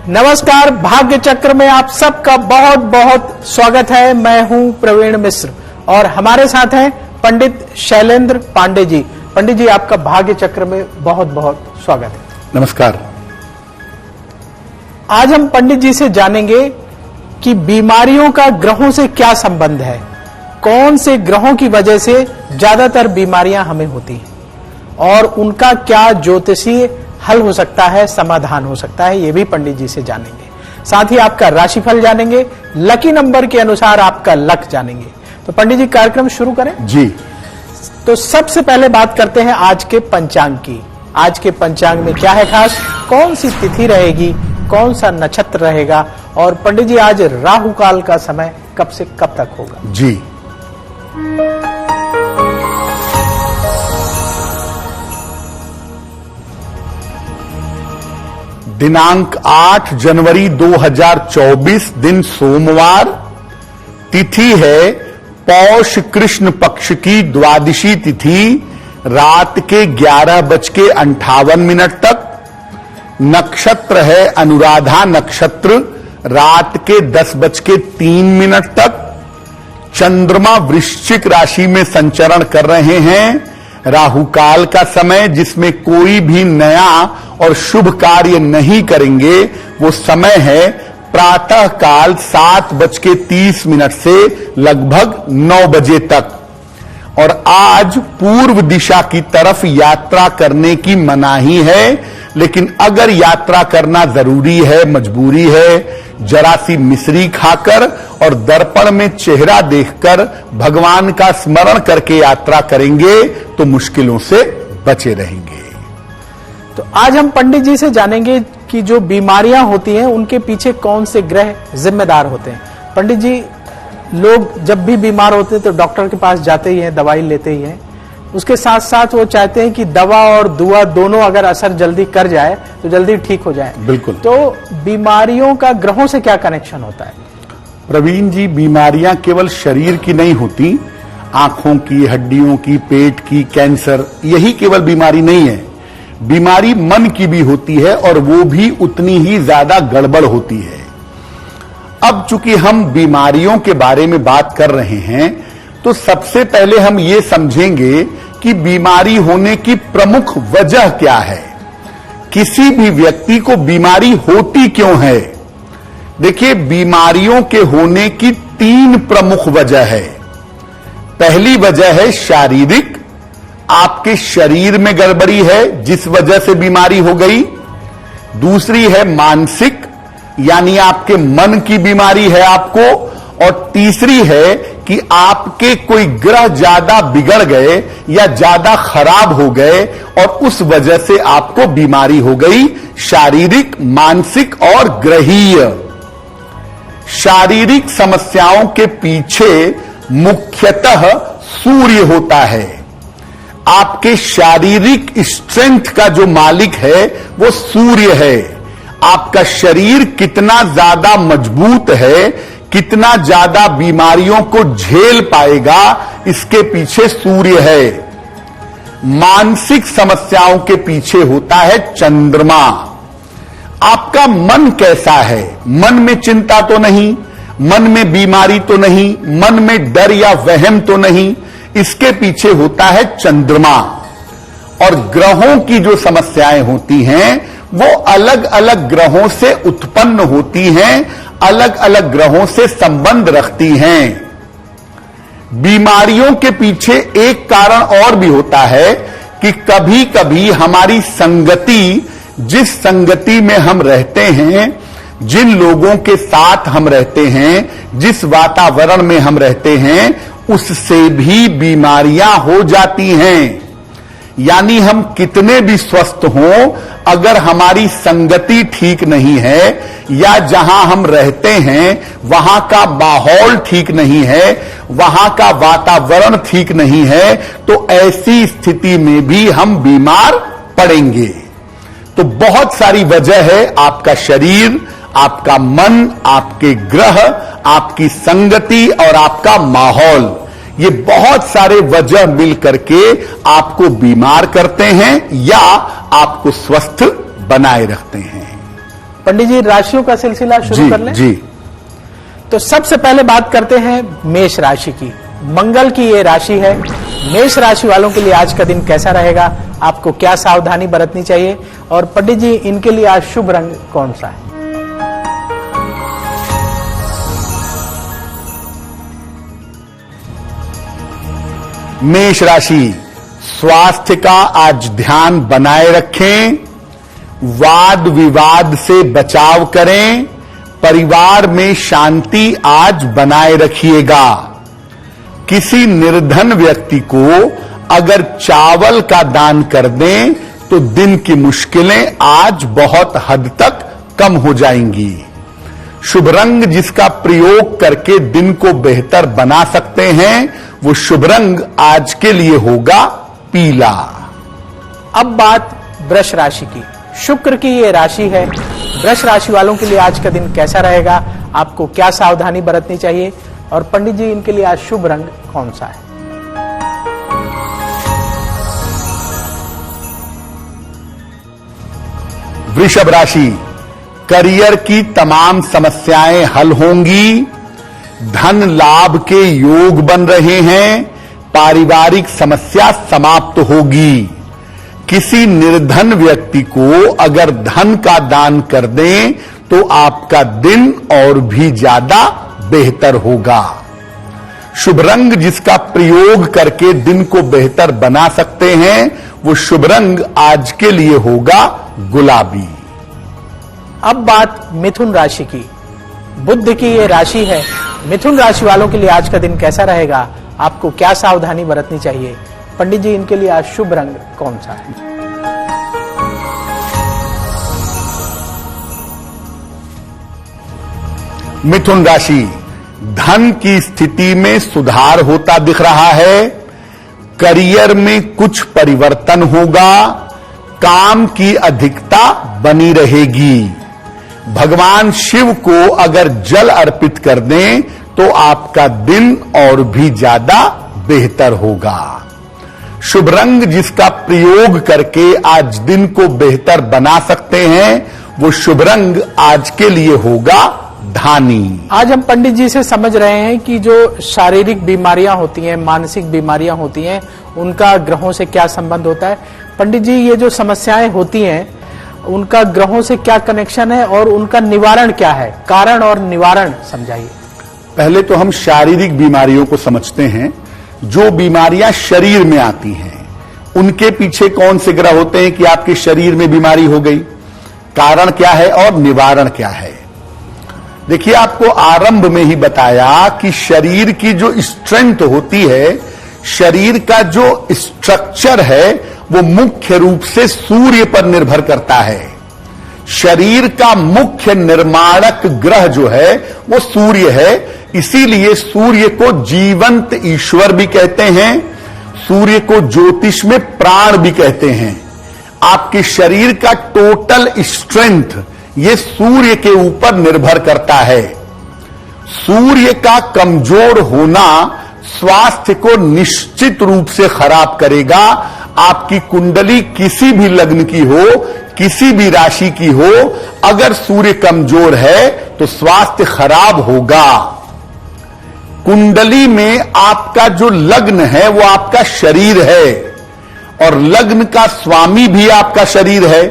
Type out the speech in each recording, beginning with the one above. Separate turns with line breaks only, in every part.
नमस्कार, भाग्य चक्र में आप सबका बहुत बहुत स्वागत है। मैं हूं प्रवीण मिश्र और हमारे साथ हैं पंडित शैलेंद्र पांडे जी। पंडित जी, आपका भाग्य चक्र में बहुत बहुत स्वागत है।
नमस्कार।
आज हम पंडित जी से जानेंगे कि बीमारियों का ग्रहों से क्या संबंध है, कौन से ग्रहों की वजह से ज्यादातर बीमारियां हमें होती हैं और उनका क्या ज्योतिषीय हल हो सकता है, समाधान हो सकता है, ये भी पंडित जी से जानेंगे। साथ ही आपका राशिफल जानेंगे, लकी नंबर के अनुसार आपका लक जानेंगे। तो पंडित जी, कार्यक्रम शुरू करें
जी।
तो सबसे पहले बात करते हैं आज के पंचांग की। आज के पंचांग में क्या है खास, कौन सी तिथि रहेगी, कौन सा नक्षत्र रहेगा और पंडित जी आज राहु काल का समय कब से कब तक होगा?
जी, दिनांक 8 जनवरी 2024, दिन सोमवार, तिथि है पौष कृष्ण पक्ष की द्वादशी तिथि, रात के 11:58 तक। नक्षत्र है अनुराधा नक्षत्र, रात के 10:03 तक। चंद्रमा वृश्चिक राशि में संचरण कर रहे हैं। राहु काल का समय, जिसमें कोई भी नया और शुभ कार्य नहीं करेंगे, वो समय है प्रातः काल 7:30 से लगभग 9 बजे तक। और आज पूर्व दिशा की तरफ यात्रा करने की मनाही है, लेकिन अगर यात्रा करना जरूरी है, मजबूरी है, जरा सी मिश्री खाकर और दर्पण में चेहरा देखकर भगवान का स्मरण करके यात्रा करेंगे तो मुश्किलों से बचे रहेंगे।
तो आज हम पंडित जी से जानेंगे कि जो बीमारियां होती हैं उनके पीछे कौन से ग्रह जिम्मेदार होते हैं। पंडित जी, लोग जब भी बीमार होते हैं तो डॉक्टर के पास जाते ही हैं, दवाई लेते ही हैं, उसके साथ साथ वो चाहते हैं कि दवा और दुआ दोनों अगर असर जल्दी कर जाए तो जल्दी ठीक हो जाए।
बिल्कुल।
तो बीमारियों का ग्रहों से क्या कनेक्शन होता है?
प्रवीण जी, बीमारियां केवल शरीर की नहीं होती, आंखों की, हड्डियों की, पेट की, कैंसर, यही केवल बीमारी नहीं है। बीमारी मन की भी होती है और वो भी उतनी ही ज्यादा गड़बड़ होती है। अब चूंकि हम बीमारियों के बारे में बात कर रहे हैं तो सबसे पहले हम ये समझेंगे कि बीमारी होने की प्रमुख वजह क्या है, किसी भी व्यक्ति को बीमारी होती क्यों है। देखिए, बीमारियों के होने की 3 प्रमुख वजह है। पहली वजह है शारीरिक, आपके शरीर में गड़बड़ी है जिस वजह से बीमारी हो गई। दूसरी है मानसिक, यानी आपके मन की बीमारी है आपको। और तीसरी है कि आपके कोई ग्रह ज्यादा बिगड़ गए या ज्यादा खराब हो गए और उस वजह से आपको बीमारी हो गई, शारीरिक, मानसिक और ग्रहीय। शारीरिक समस्याओं के पीछे मुख्यतः सूर्य होता है। आपके शारीरिक स्ट्रेंथ का जो मालिक है वो सूर्य है। आपका शरीर कितना ज्यादा मजबूत है, कितना ज्यादा बीमारियों को झेल पाएगा, इसके पीछे सूर्य है। मानसिक समस्याओं के पीछे होता है चंद्रमा। आपका मन कैसा है, मन में चिंता तो नहीं, मन में बीमारी तो नहीं, मन में डर या वहम तो नहीं, इसके पीछे होता है चंद्रमा। और ग्रहों की जो समस्याएं होती हैं वो अलग अलग ग्रहों से उत्पन्न होती हैं, अलग अलग ग्रहों से संबंध रखती हैं। बीमारियों के पीछे एक कारण और भी होता है कि कभी कभी हमारी संगति, जिस संगति में हम रहते हैं, जिन लोगों के साथ हम रहते हैं, जिस वातावरण में हम रहते हैं, उससे भी बीमारियां हो जाती हैं। यानी हम कितने भी स्वस्थ हों, अगर हमारी संगति ठीक नहीं है या जहां हम रहते हैं वहां का माहौल ठीक नहीं है, वहां का वातावरण ठीक नहीं है, तो ऐसी स्थिति में भी हम बीमार पड़ेंगे। तो बहुत सारी वजह है, आपका शरीर, आपका मन, आपके ग्रह, आपकी संगति और आपका माहौल, ये बहुत सारे वजह मिल करके आपको बीमार करते हैं या आपको स्वस्थ बनाए रखते हैं।
पंडित जी, राशियों का सिलसिला शुरू कर लें।
जी।
तो सबसे पहले बात करते हैं मेष राशि की। मंगल की ये राशि है। मेष राशि वालों के लिए आज का दिन कैसा रहेगा, आपको क्या सावधानी बरतनी चाहिए, और पंडित जी इनके लिए आज शुभ रंग कौन सा है?
मेष राशि, स्वास्थ्य का आज ध्यान बनाए रखें, वाद विवाद से बचाव करें, परिवार में शांति आज बनाए रखिएगा। किसी निर्धन व्यक्ति को अगर चावल का दान कर दें तो दिन की मुश्किलें आज बहुत हद तक कम हो जाएंगी। शुभ रंग जिसका प्रयोग करके दिन को बेहतर बना सकते हैं वो शुभ रंग आज के लिए होगा पीला।
अब बात वृष राशि की। शुक्र की ये राशि है। वृष राशि वालों के लिए आज का दिन कैसा रहेगा, आपको क्या सावधानी बरतनी चाहिए, और पंडित जी इनके लिए आज शुभ रंग कौन सा है?
वृषभ राशि, करियर की तमाम समस्याएं हल होंगी, धन लाभ के योग बन रहे हैं, पारिवारिक समस्या समाप्त होगी। किसी निर्धन व्यक्ति को अगर धन का दान कर दें तो आपका दिन और भी ज्यादा बेहतर होगा। शुभ रंग जिसका प्रयोग करके दिन को बेहतर बना सकते हैं वो शुभ रंग आज के लिए होगा गुलाबी।
अब बात मिथुन राशि की। बुध की ये राशि है। मिथुन राशि वालों के लिए आज का दिन कैसा रहेगा, आपको क्या सावधानी बरतनी चाहिए, पंडित जी इनके लिए आज शुभ रंग कौन सा है?
मिथुन राशि, धन की स्थिति में सुधार होता दिख रहा है, करियर में कुछ परिवर्तन होगा, काम की अधिकता बनी रहेगी। भगवान शिव को अगर जल अर्पित कर दें तो आपका दिन और भी ज्यादा बेहतर होगा। शुभ रंग जिसका प्रयोग करके आज दिन को बेहतर बना सकते हैं वो शुभ रंग आज के लिए होगा धानी।
आज हम पंडित जी से समझ रहे हैं कि जो शारीरिक बीमारियां होती हैं, मानसिक बीमारियां होती हैं, उनका ग्रहों से क्या संबंध होता है। पंडित जी, ये जो समस्याएं होती हैं उनका ग्रहों से क्या कनेक्शन है और उनका निवारण क्या है, कारण और निवारण समझाइए।
पहले तो हम शारीरिक बीमारियों को समझते हैं। जो बीमारियां शरीर में आती हैं उनके पीछे कौन से ग्रह होते हैं कि आपके शरीर में बीमारी हो गई, कारण क्या है और निवारण क्या है। देखिए, आपको आरंभ में ही बताया कि शरीर की जो स्ट्रेंथ होती है, शरीर का जो स्ट्रक्चर है वो मुख्य रूप से सूर्य पर निर्भर करता है। शरीर का मुख्य निर्माणक ग्रह जो है वो सूर्य है। इसीलिए सूर्य को जीवंत ईश्वर भी कहते हैं, सूर्य को ज्योतिष में प्राण भी कहते हैं। आपके शरीर का टोटल स्ट्रेंथ ये सूर्य के ऊपर निर्भर करता है। सूर्य का कमजोर होना स्वास्थ्य को निश्चित रूप से खराब करेगा। आपकी कुंडली किसी भी लग्न की हो, किसी भी राशि की हो, अगर सूर्य कमजोर है तो स्वास्थ्य खराब होगा। कुंडली में आपका जो लग्न है वो आपका शरीर है और लग्न का स्वामी भी आपका शरीर है,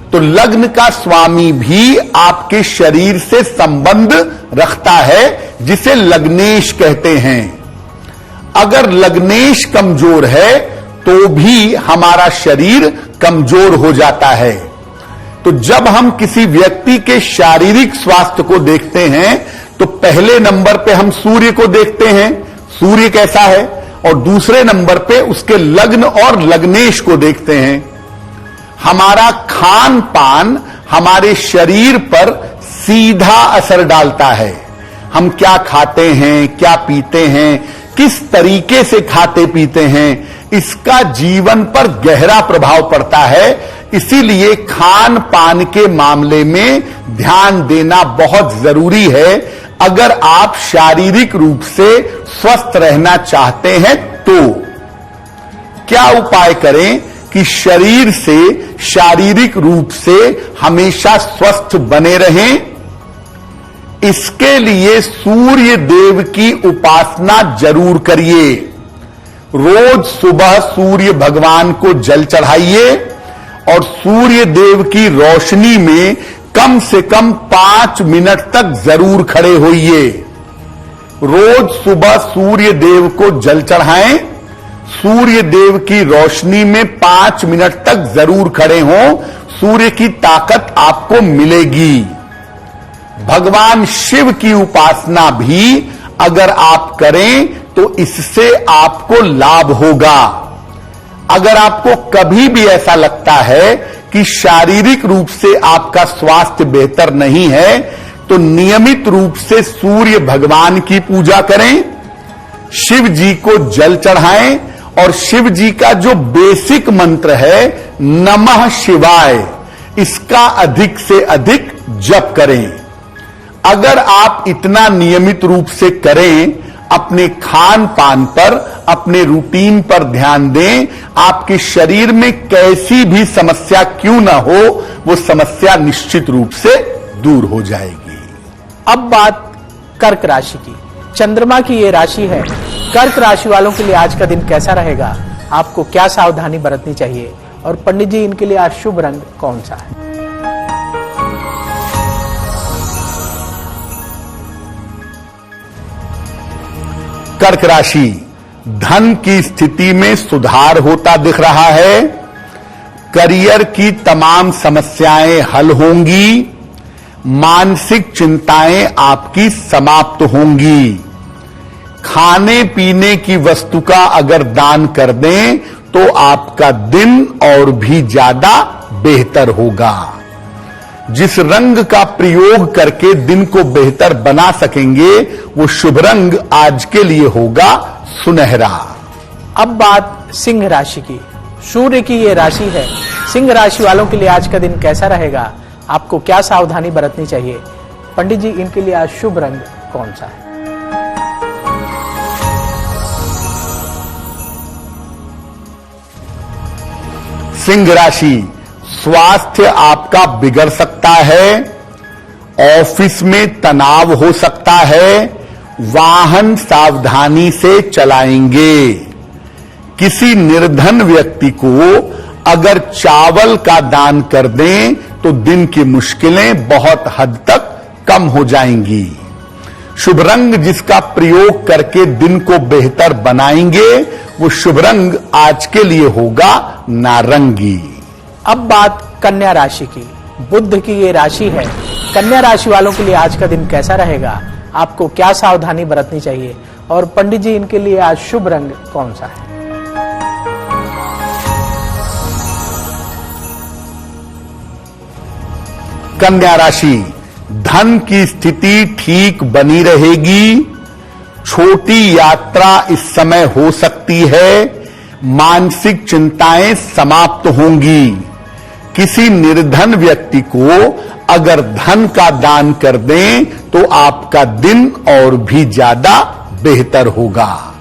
तो लग्न का स्वामी भी आपके शरीर से संबंध रखता है, जिसे लग्नेश कहते हैं। अगर लग्नेश कमजोर है तो भी हमारा शरीर कमजोर हो जाता है। तो जब हम किसी व्यक्ति के शारीरिक स्वास्थ्य को देखते हैं तो पहले नंबर पे हम सूर्य को देखते हैं, सूर्य कैसा है, और दूसरे नंबर पे उसके लग्न और लग्नेश को देखते हैं। हमारा खान पान हमारे शरीर पर सीधा असर डालता है। हम क्या खाते हैं, क्या पीते हैं, किस तरीके से खाते पीते हैं, इसका जीवन पर गहरा प्रभाव पड़ता है। इसीलिए खान पान के मामले में ध्यान देना बहुत जरूरी है अगर आप शारीरिक रूप से स्वस्थ रहना चाहते हैं। तो क्या उपाय करें कि कि शरीर से शारीरिक रूप से हमेशा स्वस्थ बने रहें, इसके लिए सूर्य देव की उपासना जरूर करिए। रोज सुबह सूर्य भगवान को जल चढ़ाइए और सूर्य देव की रोशनी में कम से कम 5 मिनट तक जरूर खड़े होइए। रोज सुबह सूर्य देव को जल चढ़ाएं, सूर्य देव की रोशनी में 5 मिनट तक जरूर खड़े हों, सूर्य की ताकत आपको मिलेगी। भगवान शिव की उपासना भी अगर आप करें तो इससे आपको लाभ होगा। अगर आपको कभी भी ऐसा लगता है कि शारीरिक रूप से आपका स्वास्थ्य बेहतर नहीं है, तो नियमित रूप से सूर्य भगवान की पूजा करें, शिव जी को जल चढ़ाएं और शिव जी का जो बेसिक मंत्र है नमः शिवाय, इसका अधिक से अधिक जप करें। अगर आप इतना नियमित रूप से करें, अपने खान पान पर, अपने रूटीन पर ध्यान दें, आपके शरीर में कैसी भी समस्या क्यों ना हो, वो समस्या निश्चित रूप से दूर हो जाएगी।
अब बात कर्क राशि की। चंद्रमा की ये राशि है। कर्क राशि वालों के लिए आज का दिन कैसा रहेगा, आपको क्या सावधानी बरतनी चाहिए, और पंडित जी इनके लिए आज शुभ रंग कौन सा है?
कर्क राशि, धन की स्थिति में सुधार होता दिख रहा है। करियर की तमाम समस्याएं हल होंगी। मानसिक चिंताएं आपकी समाप्त होंगी। खाने पीने की वस्तु का अगर दान कर दें तो आपका दिन और भी ज्यादा बेहतर होगा। जिस रंग का प्रयोग करके दिन को बेहतर बना सकेंगे, वो शुभ रंग आज के लिए होगा सुनहरा।
अब बात सिंह राशि की। सूर्य की ये राशि है। सिंह राशि वालों के लिए आज का दिन कैसा रहेगा, आपको क्या सावधानी बरतनी चाहिए? पंडित जी इनके लिए आज शुभ रंग कौन सा है?
सिंह राशि, स्वास्थ्य आपका बिगड़ सकता है, ऑफिस में तनाव हो सकता है, वाहन सावधानी से चलाएंगे। किसी निर्धन व्यक्ति को अगर चावल का दान कर दें तो दिन की मुश्किलें बहुत हद तक कम हो जाएंगी। शुभ रंग जिसका प्रयोग करके दिन को बेहतर बनाएंगे, वो शुभ रंग आज के लिए होगा नारंगी।
अब बात कन्या राशि की। बुध की ये राशि है। कन्या राशि वालों के लिए आज का दिन कैसा रहेगा, आपको क्या सावधानी बरतनी चाहिए, और पंडित जी इनके लिए आज शुभ रंग कौन सा है?
कन्या राशि, धन की स्थिति ठीक बनी रहेगी। छोटी यात्रा इस समय हो सकती है। मानसिक चिंताएं समाप्त होंगी। किसी निर्धन व्यक्ति को अगर धन का दान कर दें तो आपका दिन और भी ज्यादा बेहतर होगा।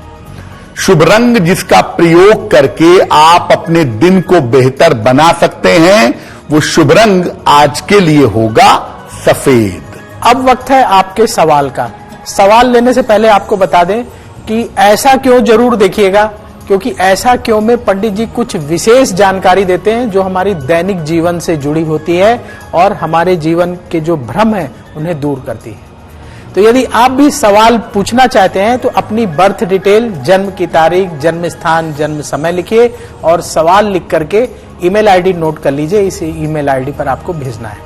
शुभ रंग जिसका प्रयोग करके आप अपने दिन को बेहतर बना सकते हैं, वो शुभ रंग आज के लिए होगा सफेद।
अब वक्त है आपके सवाल का। सवाल लेने से पहले आपको बता दें कि ऐसा क्यों जरूर देखिएगा, क्योंकि ऐसा क्यों में पंडित जी कुछ विशेष जानकारी देते हैं जो हमारी दैनिक जीवन से जुड़ी होती है और हमारे जीवन के जो भ्रम है उन्हें दूर करती है। तो यदि आप भी सवाल पूछना चाहते हैं तो अपनी बर्थ डिटेल, जन्म की तारीख, जन्म स्थान, जन्म समय लिखिए और सवाल लिख करके ईमेल आईडी नोट कर लीजिए। इस ईमेल आईडी पर आपको भेजना है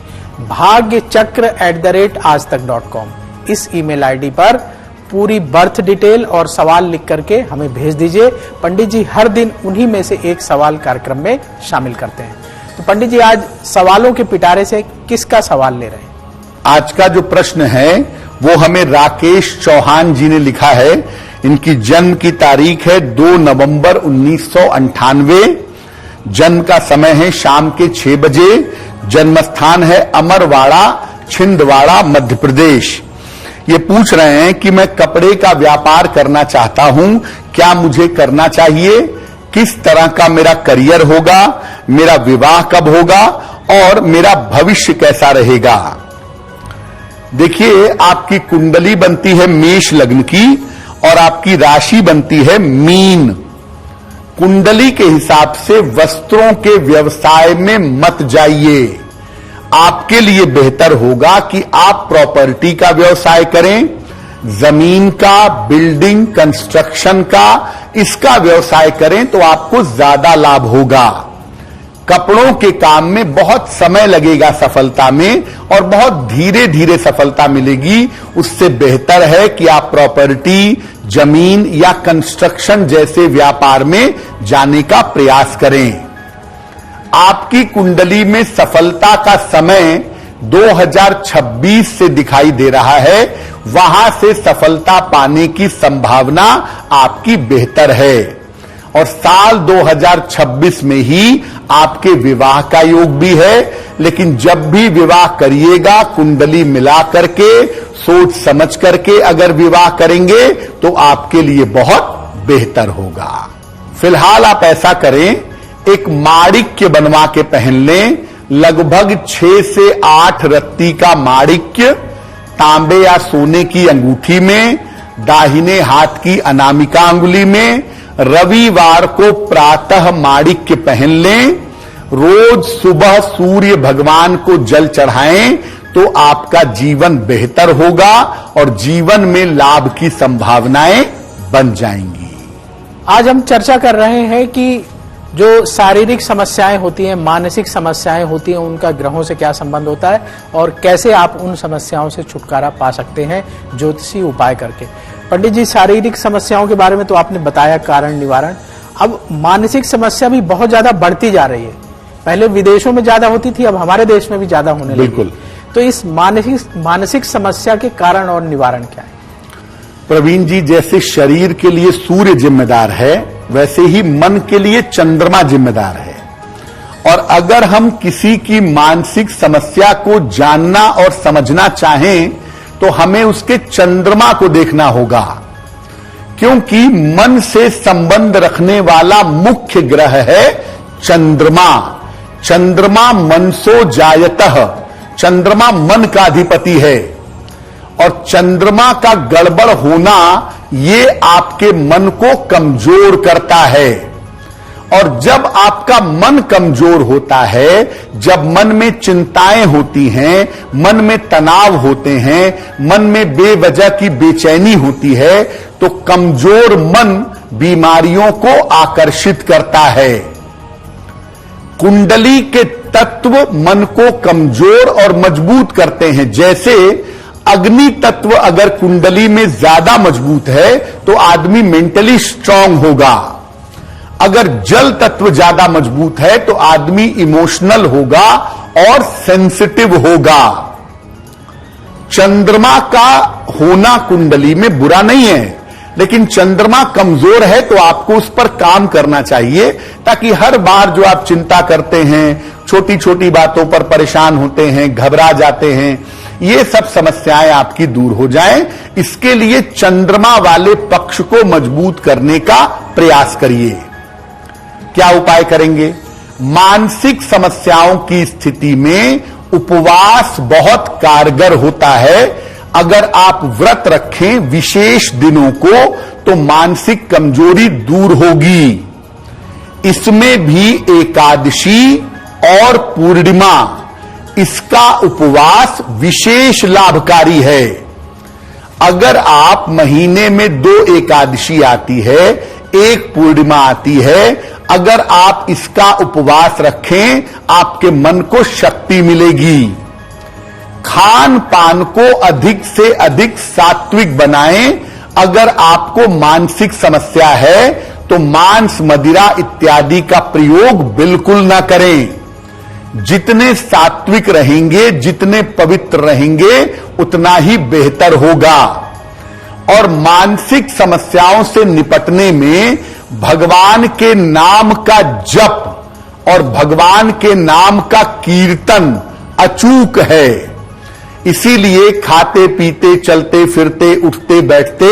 bhagyachakra@aajtak.com। इस ईमेल आईडी पर पूरी बर्थ डिटेल और सवाल लिख करके हमें भेज दीजिए। पंडित जी हर दिन उन्हीं में से एक सवाल कार्यक्रम में शामिल करते हैं। तो पंडित जी आज सवालों के पिटारे से किसका सवाल ले रहे हैं?
आज का जो प्रश्न है वो हमें राकेश चौहान जी ने लिखा है। इनकी जन्म की तारीख है 2 नवंबर 1998। जन्म का समय है शाम के 6 बजे। जन्म स्थान है अमरवाड़ा, छिंदवाड़ा, मध्य प्रदेश। ये पूछ रहे हैं कि मैं कपड़े का व्यापार करना चाहता हूं, क्या मुझे करना चाहिए? किस तरह का मेरा करियर होगा, मेरा विवाह कब होगा और मेरा भविष्य कैसा रहेगा। देखिए, आपकी कुंडली बनती है मेष लग्न की और आपकी राशि बनती है मीन। कुंडली के हिसाब से वस्त्रों के व्यवसाय में मत जाइए। आपके लिए बेहतर होगा कि आप प्रॉपर्टी का व्यवसाय करें, जमीन का, बिल्डिंग कंस्ट्रक्शन का, इसका व्यवसाय करें तो आपको ज्यादा लाभ होगा। कपड़ों के काम में बहुत समय लगेगा सफलता में और बहुत धीरे धीरे सफलता मिलेगी। उससे बेहतर है कि आप प्रॉपर्टी, जमीन या कंस्ट्रक्शन जैसे व्यापार में जाने का प्रयास करें। आपकी कुंडली में सफलता का समय 2026 से दिखाई दे रहा है, वहां से सफलता पाने की संभावना आपकी बेहतर है और साल 2026 में ही आपके विवाह का योग भी है। लेकिन जब भी विवाह करिएगा, कुंडली मिला करके, सोच समझ करके अगर विवाह करेंगे तो आपके लिए बहुत बेहतर होगा। फिलहाल आप ऐसा करें, एक माणिक्य बनवा के पहन लें। लगभग 6 से 8 रत्ती का माणिक्य तांबे या सोने की अंगूठी में, दाहिने हाथ की अनामिका अंगुली में। रविवार को प्रातः माणिक्य पहन लें। रोज सुबह सूर्य भगवान को जल चढ़ाएं तो आपका जीवन बेहतर होगा और जीवन में लाभ की संभावनाएं बन जाएंगी।
आज हम चर्चा कर रहे हैं कि जो शारीरिक समस्याएं होती हैं, मानसिक समस्याएं होती हैं, उनका ग्रहों से क्या संबंध होता है और कैसे आप उन समस्याओं से छुटकारा पा सकते हैं ज्योतिषी उपाय करके। पंडित जी, शारीरिक समस्याओं के बारे में तो आपने बताया, कारण निवारण। अब मानसिक समस्या भी बहुत ज्यादा बढ़ती जा रही है। पहले विदेशों में ज्यादा होती थी, अब हमारे देश में भी ज्यादा होने लगी।
बिल्कुल।
तो इस मानसिक समस्या के कारण और निवारण क्या है?
प्रवीण जी, जैसे शरीर के लिए सूर्य जिम्मेदार है, वैसे ही मन के लिए चंद्रमा जिम्मेदार है। और अगर हम किसी की मानसिक समस्या को जानना और समझना चाहें तो हमें उसके चंद्रमा को देखना होगा, क्योंकि मन से संबंध रखने वाला मुख्य ग्रह है चंद्रमा। चंद्रमा मनसो जायतः, चंद्रमा मन का अधिपति है और चंद्रमा का गड़बड़ होना ये आपके मन को कमजोर करता है। और जब आपका मन कमजोर होता है, जब मन में चिंताएं होती हैं, मन में तनाव होते हैं, मन में बेवजह की बेचैनी होती है, तो कमजोर मन बीमारियों को आकर्षित करता है। कुंडली के तत्व मन को कमजोर और मजबूत करते हैं। जैसे अग्नि तत्व अगर कुंडली में ज्यादा मजबूत है तो आदमी मेंटली स्ट्रांग होगा। अगर जल तत्व ज्यादा मजबूत है तो आदमी इमोशनल होगा और सेंसिटिव होगा। चंद्रमा का होना कुंडली में बुरा नहीं है, लेकिन चंद्रमा कमजोर है तो आपको उस पर काम करना चाहिए, ताकि हर बार जो आप चिंता करते हैं, छोटी छोटी बातों पर परेशान होते हैं, घबरा जाते हैं, ये सब समस्याएं आपकी दूर हो जाएं। इसके लिए चंद्रमा वाले पक्ष को मजबूत करने का प्रयास करिए। क्या उपाय करेंगे? मानसिक समस्याओं की स्थिति में उपवास बहुत कारगर होता है। अगर आप व्रत रखें विशेष दिनों को तो मानसिक कमजोरी दूर होगी। इसमें भी एकादशी और पूर्णिमा, इसका उपवास विशेष लाभकारी है। अगर आप महीने में 2 एकादशी आती है, 1 पूर्णिमा आती है, अगर आप इसका उपवास रखें, आपके मन को शक्ति मिलेगी। खान पान को अधिक से अधिक सात्विक बनाएं। अगर आपको मानसिक समस्या है तो मांस, मदिरा इत्यादि का प्रयोग बिल्कुल ना करें। जितने सात्विक रहेंगे, जितने पवित्र रहेंगे, उतना ही बेहतर होगा। और मानसिक समस्याओं से निपटने में भगवान के नाम का जप और भगवान के नाम का कीर्तन अचूक है। इसीलिए खाते पीते, चलते फिरते, उठते बैठते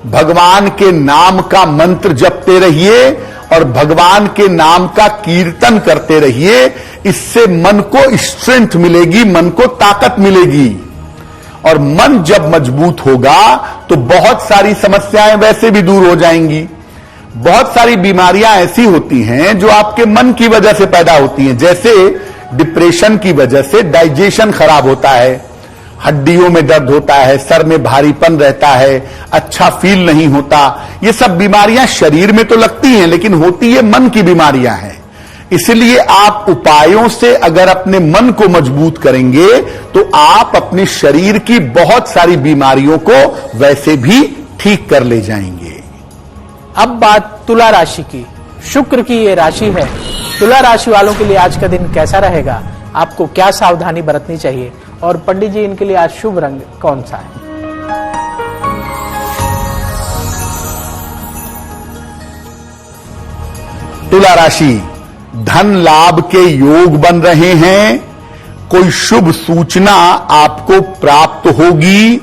भगवान के नाम का मंत्र जपते रहिए और भगवान के नाम का कीर्तन करते रहिए। इससे मन को स्ट्रेंथ मिलेगी, मन को ताकत मिलेगी। और मन जब मजबूत होगा तो बहुत सारी समस्याएं वैसे भी दूर हो जाएंगी। बहुत सारी बीमारियां ऐसी होती हैं जो आपके मन की वजह से पैदा होती हैं, जैसे डिप्रेशन की वजह से डाइजेशन खराब होता है, हड्डियों में दर्द होता है, सर में भारीपन रहता है, अच्छा फील नहीं होता। ये सब बीमारियां शरीर में तो लगती हैं लेकिन होती है मन की बीमारियां हैं। इसलिए आप उपायों से अगर अपने मन को मजबूत करेंगे तो आप अपने शरीर की बहुत सारी बीमारियों को वैसे भी ठीक कर ले जाएंगे।
अब बात तुला राशि की। शुक्र की ये राशि है। तुला राशि वालों के लिए आज का दिन कैसा रहेगा, आपको क्या सावधानी बरतनी चाहिए, और पंडित जी इनके लिए आज शुभ रंग कौन सा है?
तुला राशि, धन लाभ के योग बन रहे हैं। कोई शुभ सूचना आपको प्राप्त होगी।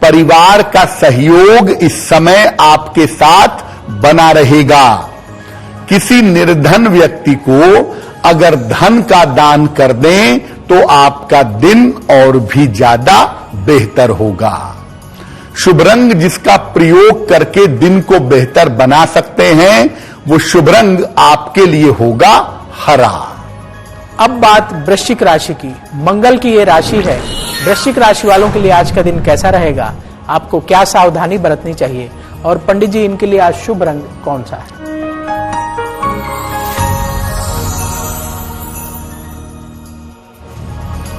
परिवार का सहयोग इस समय आपके साथ बना रहेगा। किसी निर्धन व्यक्ति को अगर धन का दान कर दें तो आपका दिन और भी ज्यादा बेहतर होगा। शुभ रंग जिसका प्रयोग करके दिन को बेहतर बना सकते हैं वो शुभ रंग आपके लिए होगा हरा।
अब बात वृश्चिक राशि की। मंगल की ये राशि है। वृश्चिक राशि वालों के लिए आज का दिन कैसा रहेगा, आपको क्या सावधानी बरतनी चाहिए, और पंडित जी इनके लिए आज शुभ रंग कौन सा है?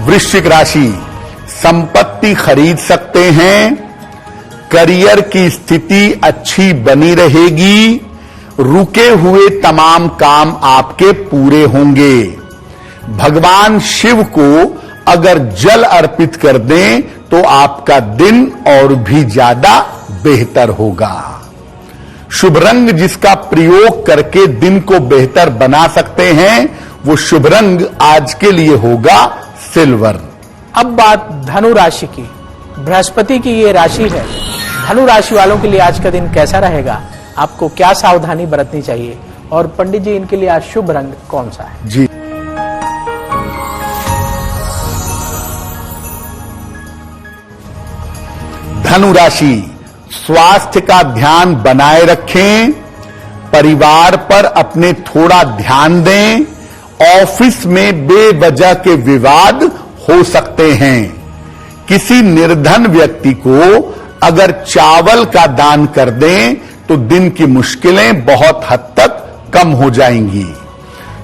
वृश्चिक राशि, संपत्ति खरीद सकते हैं। करियर की स्थिति अच्छी बनी रहेगी। रुके हुए तमाम काम आपके पूरे होंगे। भगवान शिव को अगर जल अर्पित कर दें तो आपका दिन और भी ज्यादा बेहतर होगा। शुभ रंग जिसका प्रयोग करके दिन को बेहतर बना सकते हैं वो शुभ रंग आज के लिए होगा सिल्वर।
अब बात धनु राशि की। बृहस्पति की ये राशि है। धनु राशि वालों के लिए आज का दिन कैसा रहेगा, आपको क्या सावधानी बरतनी चाहिए, और पंडित जी इनके लिए आज शुभ रंग कौन सा है?
जी, धनु राशि, स्वास्थ्य का ध्यान बनाए रखें। परिवार पर अपने थोड़ा ध्यान दें। ऑफिस में बेवजह के विवाद हो सकते हैं। किसी निर्धन व्यक्ति को अगर चावल का दान कर दें तो दिन की मुश्किलें बहुत हद तक कम हो जाएंगी।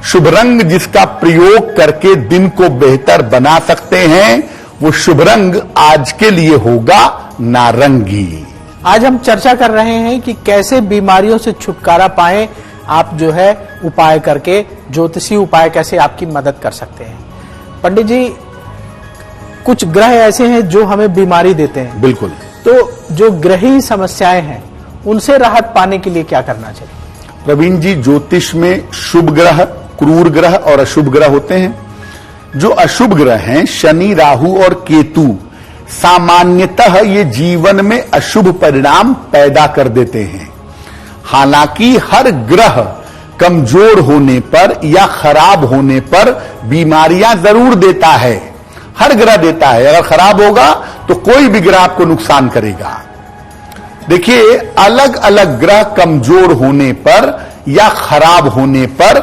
शुभ रंग जिसका प्रयोग करके दिन को बेहतर बना सकते हैं वो शुभ रंग आज के लिए होगा नारंगी।
आज हम चर्चा कर रहे हैं कि कैसे बीमारियों से छुटकारा पाएं। आप जो है उपाय करके, ज्योतिषी उपाय कैसे आपकी मदद कर सकते हैं। पंडित जी, कुछ ग्रह ऐसे हैं जो हमें बीमारी देते हैं।
बिल्कुल।
तो जो ग्रही समस्याएं हैं उनसे राहत पाने के लिए क्या करना चाहिए?
प्रवीण जी, ज्योतिष में शुभ ग्रह, क्रूर ग्रह और अशुभ ग्रह होते हैं। जो अशुभ ग्रह हैं, शनि, राहु और केतु, सामान्यतः ये जीवन में अशुभ परिणाम पैदा कर देते हैं। हालांकि हर ग्रह कमजोर होने पर या खराब होने पर बीमारियां जरूर देता है। हर ग्रह देता है। अगर खराब होगा तो कोई भी ग्रह आपको नुकसान करेगा। देखिए, अलग अलग ग्रह कमजोर होने पर या खराब होने पर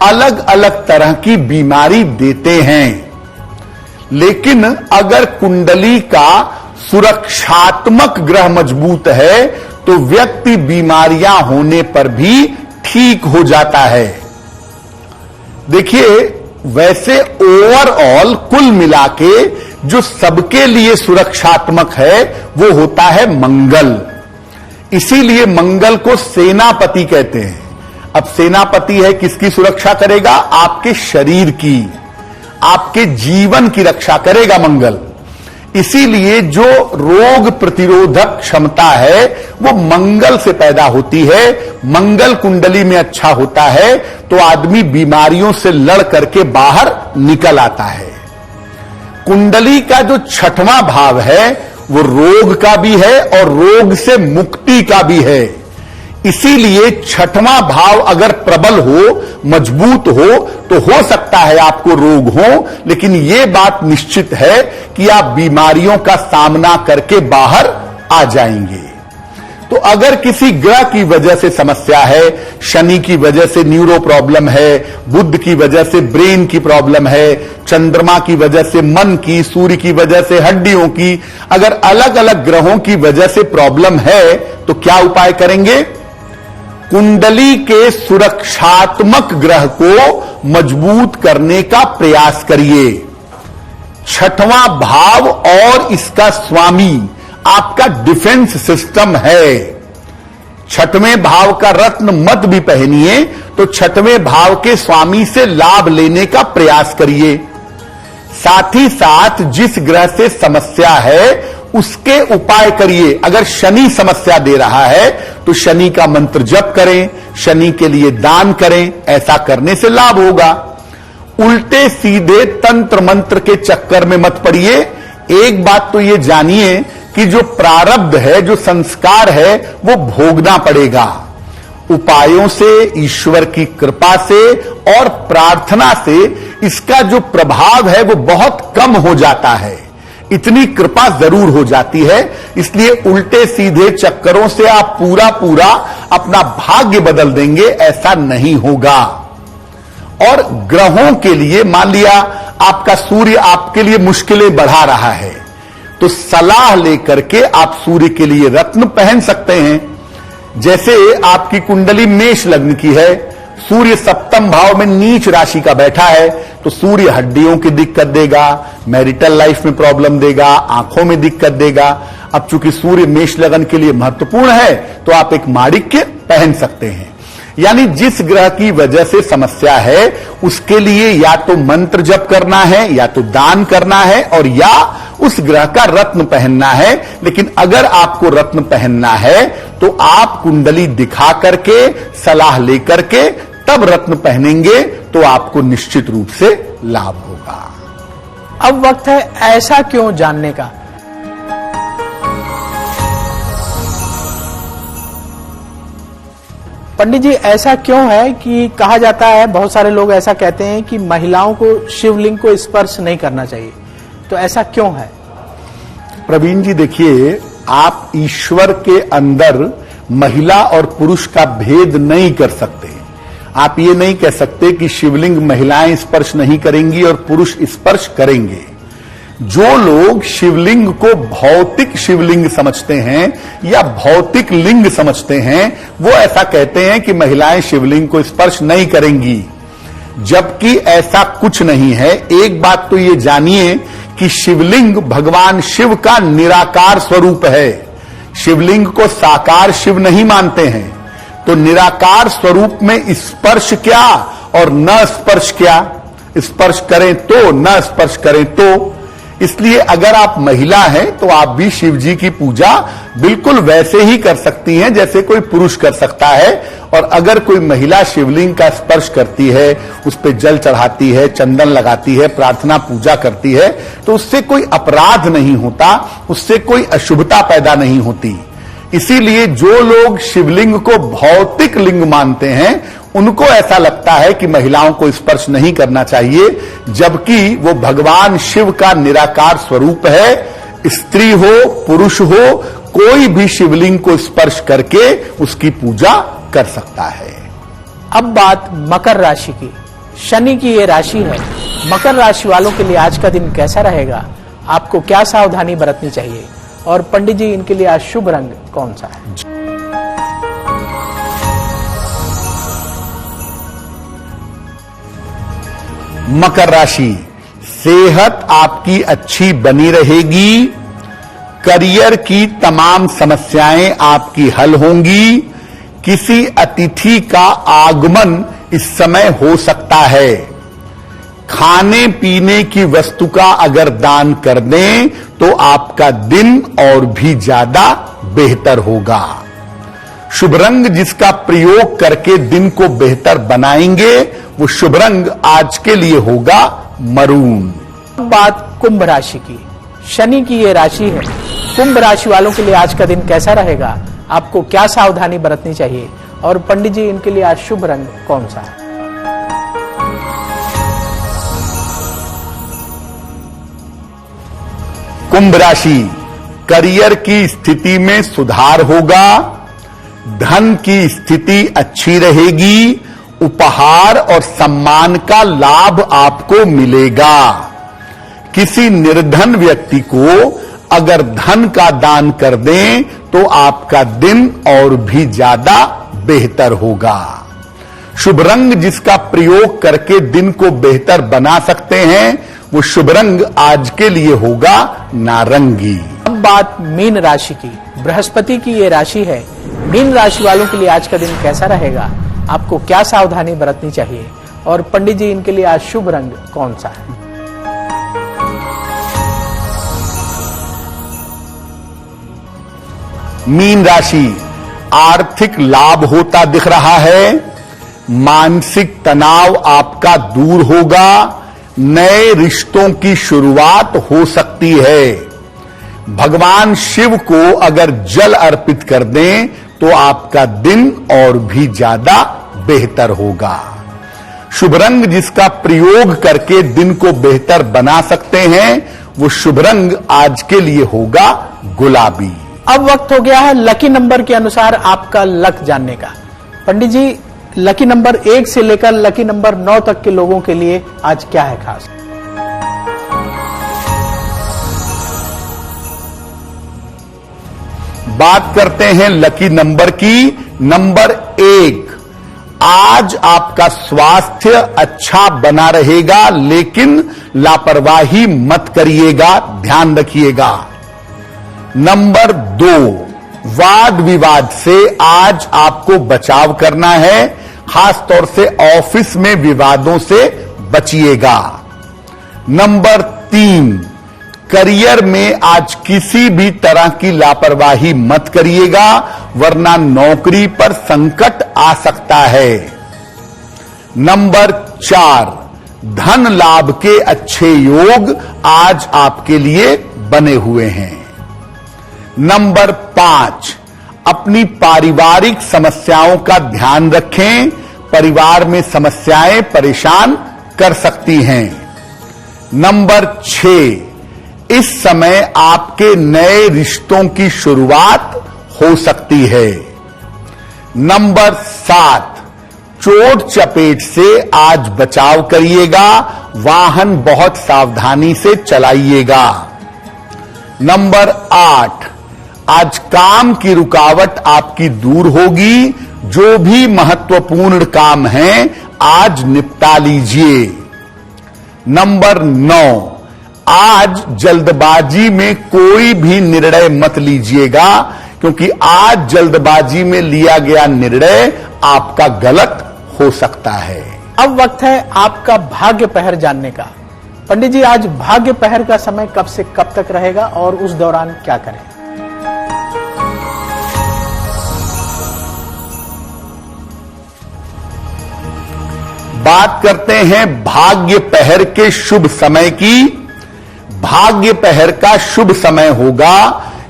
अलग अलग तरह की बीमारी देते हैं। लेकिन अगर कुंडली का सुरक्षात्मक ग्रह मजबूत है तो व्यक्ति बीमारियां होने पर भी ठीक हो जाता है। देखिए, वैसे ओवरऑल कुल मिला के जो सबके लिए सुरक्षात्मक है वो होता है मंगल। इसीलिए मंगल को सेनापति कहते हैं। अब सेनापति है, किसकी सुरक्षा करेगा? आपके शरीर की, आपके जीवन की रक्षा करेगा मंगल। इसीलिए जो रोग प्रतिरोधक क्षमता है वो मंगल से पैदा होती है। मंगल कुंडली में अच्छा होता है तो आदमी बीमारियों से लड़ करके बाहर निकल आता है। कुंडली का जो छठवां भाव है वो रोग का भी है और रोग से मुक्ति का भी है। इसीलिए छठवां भाव अगर प्रबल हो, मजबूत तो हो सकता है आपको रोग हो, लेकिन यह बात निश्चित है कि आप बीमारियों का सामना करके बाहर आ जाएंगे। तो अगर किसी ग्रह की वजह से समस्या है, शनि की वजह से न्यूरो प्रॉब्लम है, बुध की वजह से ब्रेन की प्रॉब्लम है, चंद्रमा की वजह से मन की, सूर्य की वजह से हड्डियों की, अगर अलग अलग ग्रहों की वजह से प्रॉब्लम है तो क्या उपाय करेंगे? कुंडली के सुरक्षात्मक ग्रह को मजबूत करने का प्रयास करिए। छठवां भाव और इसका स्वामी आपका डिफेंस सिस्टम है। छठवें भाव का रत्न मत भी पहनिए तो छठवें भाव के स्वामी से लाभ लेने का प्रयास करिए। साथ ही साथ जिस ग्रह से समस्या है उसके उपाय करिए। अगर शनि समस्या दे रहा है तो शनि का मंत्र जप करें, शनि के लिए दान करें, ऐसा करने से लाभ होगा। उल्टे सीधे तंत्र मंत्र के चक्कर में मत पड़िए। एक बात तो ये जानिए कि जो प्रारब्ध है, जो संस्कार है, वो भोगना पड़ेगा। उपायों से, ईश्वर की कृपा से और प्रार्थना से इसका जो प्रभाव है वो बहुत कम हो जाता है। इतनी कृपा जरूर हो जाती है। इसलिए उल्टे सीधे चक्करों से आप पूरा अपना भाग्य बदल देंगे, ऐसा नहीं होगा। और ग्रहों के लिए, मान लिया आपका सूर्य आपके लिए मुश्किलें बढ़ा रहा है, तो सलाह लेकर के आप सूर्य के लिए रत्न पहन सकते हैं। जैसे आपकी कुंडली मेष लग्न की है, सूर्य सप्तम भाव में नीच राशि का बैठा है, तो सूर्य हड्डियों की दिक्कत देगा, मैरिटल लाइफ में प्रॉब्लम देगा, आंखों में दिक्कत देगा। अब चूंकि सूर्य मेष लग्न के लिए महत्वपूर्ण है तो आप एक माणिक्य पहन सकते हैं। यानी जिस ग्रह की वजह से समस्या है उसके लिए या तो मंत्र जप करना है, या तो दान करना है, और या उस ग्रह का रत्न पहनना है। लेकिन अगर आपको रत्न पहनना है तो आप कुंडली दिखा करके, सलाह लेकर के तब रत्न पहनेंगे तो आपको निश्चित रूप से लाभ होगा।
अब वक्त है ऐसा क्यों जानने का। पंडित जी, ऐसा क्यों है कि कहा जाता है, बहुत सारे लोग ऐसा कहते हैं कि महिलाओं को शिवलिंग को स्पर्श नहीं करना चाहिए, तो ऐसा क्यों है?
प्रवीण जी देखिए, आप ईश्वर के अंदर महिला और पुरुष का भेद नहीं कर सकते। आप ये नहीं कह सकते कि शिवलिंग महिलाएं स्पर्श नहीं करेंगी और पुरुष स्पर्श करेंगे। जो लोग शिवलिंग को भौतिक शिवलिंग समझते हैं या भौतिक लिंग समझते हैं, वो ऐसा कहते हैं कि महिलाएं शिवलिंग को स्पर्श नहीं करेंगी, जबकि ऐसा कुछ नहीं है। एक बात तो ये जानिए कि शिवलिंग भगवान शिव का निराकार स्वरूप है। शिवलिंग को साकार शिव नहीं मानते हैं, तो निराकार स्वरूप में स्पर्श क्या और न स्पर्श क्या, स्पर्श करें तो न स्पर्श करें तो। इसलिए अगर आप महिला हैं तो आप भी शिव जी की पूजा बिल्कुल वैसे ही कर सकती हैं जैसे कोई पुरुष कर सकता है। और अगर कोई महिला शिवलिंग का स्पर्श करती है, उस पर जल चढ़ाती है, चंदन लगाती है, प्रार्थना पूजा करती है, तो उससे कोई अपराध नहीं होता, उससे कोई अशुभता पैदा नहीं होती। इसीलिए जो लोग शिवलिंग को भौतिक लिंग मानते हैं उनको ऐसा लगता है कि महिलाओं को स्पर्श नहीं करना चाहिए, जबकि वो भगवान शिव का निराकार स्वरूप है। स्त्री हो, पुरुष हो, कोई भी शिवलिंग को स्पर्श करके उसकी पूजा कर सकता है।
अब बात मकर राशि की। शनि की ये राशि है, मकर राशि वालों के लिए आज का दिन कैसा रहेगा, आपको क्या सावधानी बरतनी चाहिए, और पंडित जी इनके लिए आज शुभ रंग कौन सा है?
मकर राशि, सेहत आपकी अच्छी बनी रहेगी, करियर की तमाम समस्याएं आपकी हल होंगी, किसी अतिथि का आगमन इस समय हो सकता है, खाने पीने की वस्तु का अगर दान कर दें तो आपका दिन और भी ज्यादा बेहतर होगा। शुभ रंग जिसका प्रयोग करके दिन को बेहतर बनाएंगे वो शुभ रंग आज के लिए होगा मरून।
बात कुंभ राशि की। शनि की ये राशि है, कुंभ राशि वालों के लिए आज का दिन कैसा रहेगा, आपको क्या सावधानी बरतनी चाहिए और पंडित जी इनके लिए आज शुभ रंग कौन सा है?
कुंभ राशि, करियर की स्थिति में सुधार होगा, धन की स्थिति अच्छी रहेगी, उपहार और सम्मान का लाभ आपको मिलेगा। किसी निर्धन व्यक्ति को अगर धन का दान कर दें तो आपका दिन और भी ज्यादा बेहतर होगा। शुभ रंग जिसका प्रयोग करके दिन को बेहतर बना सकते हैं वो शुभ रंग आज के लिए होगा नारंगी।
अब बात मीन राशि की। बृहस्पति की ये राशि है। मीन राशि वालों के लिए आज का दिन कैसा रहेगा, आपको क्या सावधानी बरतनी चाहिए और पंडित जी इनके लिए आज शुभ रंग कौन सा है?
मीन राशि, आर्थिक लाभ होता दिख रहा है, मानसिक तनाव आपका दूर होगा, नए रिश्तों की शुरुआत हो सकती है। भगवान शिव को अगर जल अर्पित कर दें तो आपका दिन और भी ज्यादा बेहतर होगा। शुभ रंग जिसका प्रयोग करके दिन को बेहतर बना सकते हैं वो शुभ रंग आज के लिए होगा गुलाबी।
अब वक्त हो गया है लकी नंबर के अनुसार आपका लक जानने का। पंडित जी, लकी नंबर 1 से लेकर लकी नंबर 9 तक के लोगों के लिए आज क्या है खास?
बात करते हैं लकी नंबर की। नंबर 1, आज आपका स्वास्थ्य अच्छा बना रहेगा लेकिन लापरवाही मत करिएगा, ध्यान रखिएगा। नंबर 2, वाद विवाद से आज आपको बचाव करना है, खासतौर से ऑफिस में विवादों से बचिएगा। नंबर 3, करियर में आज किसी भी तरह की लापरवाही मत करिएगा वरना नौकरी पर संकट आ सकता है। नंबर 4, धन लाभ के अच्छे योग आज आपके लिए बने हुए हैं। नंबर 5, अपनी पारिवारिक समस्याओं का ध्यान रखें, परिवार में समस्याएं परेशान कर सकती हैं। नंबर 6, इस समय आपके नए रिश्तों की शुरुआत हो सकती है। नंबर 7, चोट चपेट से आज बचाव करिएगा, वाहन बहुत सावधानी से चलाइएगा। नंबर 8, आज काम की रुकावट आपकी दूर होगी, जो भी महत्वपूर्ण काम है आज निपटा लीजिए। नंबर 9, आज जल्दबाजी में कोई भी निर्णय मत लीजिएगा क्योंकि आज जल्दबाजी में लिया गया निर्णय आपका गलत हो सकता है।
अब वक्त है आपका भाग्य पहर जानने का। पंडित जी, आज भाग्य पहर का समय कब से कब तक रहेगा और उस दौरान क्या करें?
बात करते हैं भाग्य पहर के शुभ समय की। भाग्य पहर का शुभ समय होगा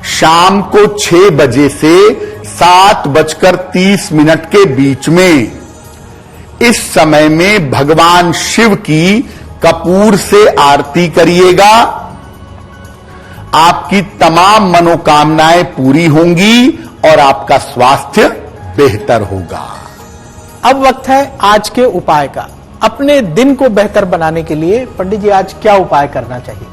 शाम को 6 बजे से 7:30 के बीच में। इस समय में भगवान शिव की कपूर से आरती करिएगा, आपकी तमाम मनोकामनाएं पूरी होंगी और आपका स्वास्थ्य बेहतर होगा।
अब वक्त है आज के उपाय का। अपने दिन को बेहतर बनाने के लिए पंडित जी आज क्या उपाय करना चाहिए?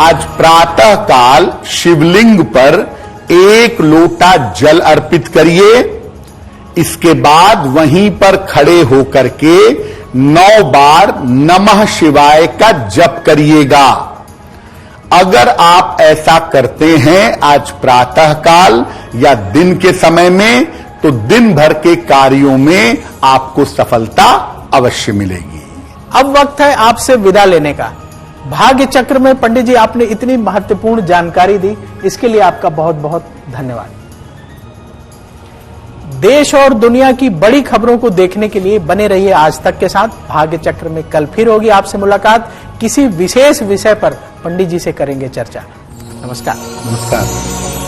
आज प्रातः काल शिवलिंग पर 1 लोटा जल अर्पित करिए। इसके बाद वहीं पर खड़े होकर के 9 बार नमः शिवाय का जप करिएगा। अगर आप ऐसा करते हैं आज प्रातः काल या दिन के समय में तो दिन भर के कार्यों में आपको सफलता अवश्य मिलेगी।
अब वक्त है आपसे विदा लेने का। भाग्य चक्र में पंडित जी आपने इतनी महत्वपूर्ण जानकारी दी, इसके लिए आपका बहुत बहुत धन्यवाद। देश और दुनिया की बड़ी खबरों को देखने के लिए बने रहिए आज तक के साथ। भाग्य चक्र में कल फिर होगी आपसे मुलाकात। किसी विशेष विषय पर पंडित जी से करेंगे चर्चा। नमस्कार।
नमस्कार।